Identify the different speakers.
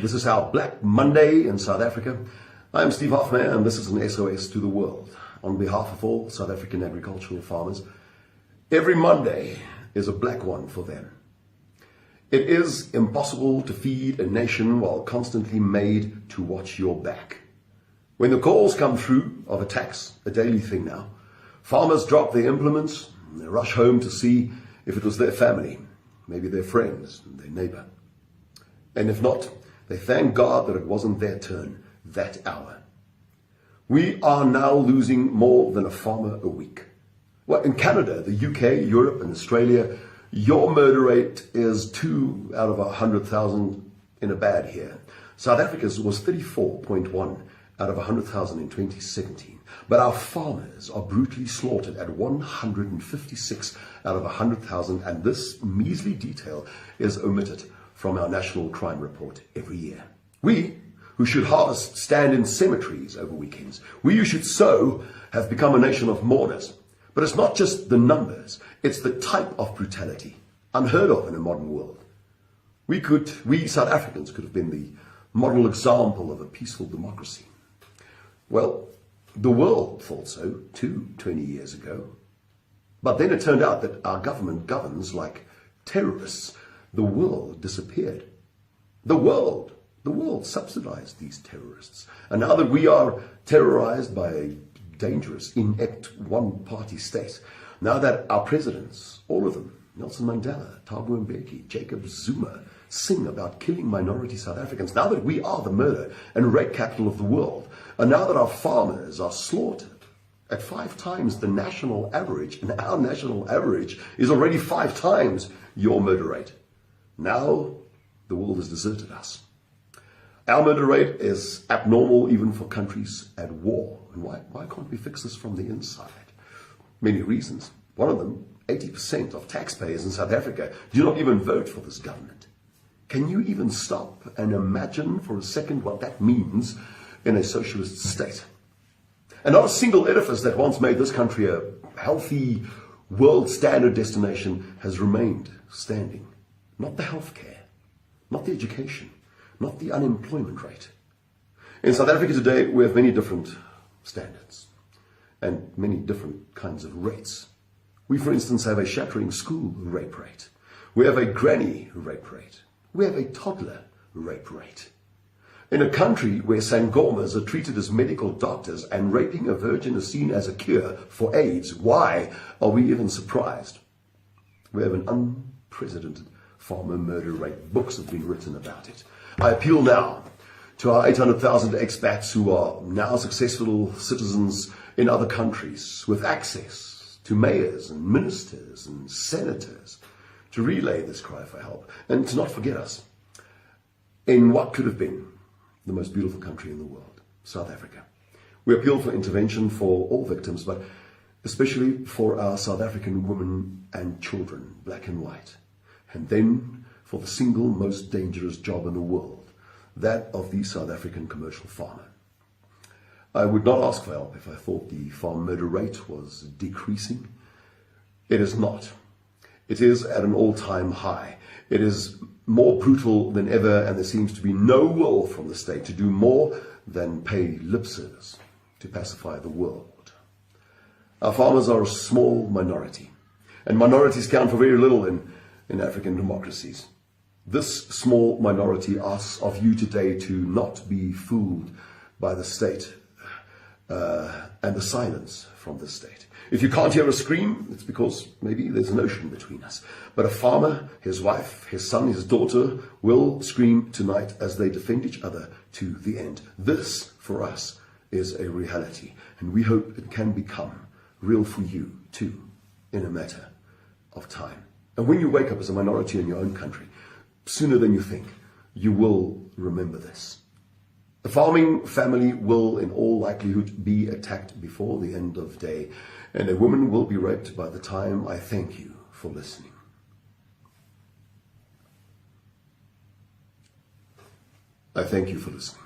Speaker 1: This is our Black Monday in South Africa. I'm Steve Hofmeyr, and this is an SOS to the world. On behalf of all South African agricultural farmers, every Monday is a black one for them. It is impossible to feed a nation while constantly made to watch your back. When the calls come through of attacks, a daily thing now, farmers drop their implements and they rush home to see if it was their family, maybe their friends, their neighbor. And if not, they thank God that it wasn't their turn that hour. We are now losing more than a farmer a week. Well, in Canada, the UK, Europe, and Australia, your murder rate is 2 out of 100,000 in a bad year. South Africa's was 34.1 out of 100,000 in 2017. But our farmers are brutally slaughtered at 156 out of 100,000, and this measly detail is omitted from our national crime report every year. We, who should harvest stand in cemeteries over weekends, we who should sow, have become a nation of mourners. But it's not just the numbers, it's the type of brutality, unheard of in a modern world. We South Africans could have been the model example of a peaceful democracy. Well, the world thought so too 20 years ago. But then it turned out that our government governs like terrorists. The world disappeared. The world subsidized these terrorists. And now that we are terrorized by a dangerous, inept one-party state, now that our presidents, all of them, Nelson Mandela, Thabo Mbeki, Jacob Zuma, sing about killing minority South Africans, now that we are the murder and rape capital of the world, and now that our farmers are slaughtered at 5 times the national average, and our national average is already 5 times your murder rate. Now the world has deserted us. Our murder rate is abnormal even for countries at war. And why can't we fix this from the inside? Many reasons. One of them, 80% of taxpayers in South Africa do not even vote for this government. Can you even stop and imagine for a second what that means in a socialist state? And not a single edifice that once made this country a healthy, world standard destination has remained standing. Not the healthcare, not the education, not the unemployment rate. In South Africa today, we have many different standards and many different kinds of rates. We, for instance, have a shattering school rape rate. We have a granny rape rate. We have a toddler rape rate. In a country where sangomas are treated as medical doctors and raping a virgin is seen as a cure for AIDS, why are we even surprised? We have an unprecedented farmer murder rate. Books have been written about it. I appeal now to our 800,000 expats who are now successful citizens in other countries with access to mayors and ministers and senators to relay this cry for help and to not forget us in what could have been the most beautiful country in the world, South Africa. We appeal for intervention for all victims, but especially for our South African women and children, black and white. And then for the single most dangerous job in the world, that of the South African commercial farmer. I would not ask for help if I thought the farm murder rate was decreasing. It is not. It is at an all-time high. It is more brutal than ever, and there seems to be no will from the state to do more than pay lip service to pacify the world. Our farmers are a small minority, and minorities count for very little in African democracies. This small minority asks of you today to not be fooled by the state and the silence from the state. If you can't hear a scream, it's because maybe there's an ocean between us. But a farmer, his wife, his son, his daughter will scream tonight as they defend each other to the end. This, for us, is a reality, and we hope it can become real for you too in a matter of time. And when you wake up as a minority in your own country, sooner than you think, you will remember this. The farming family will, in all likelihood, be attacked before the end of day, and a woman will be raped by the time I thank you for listening. I thank you for listening.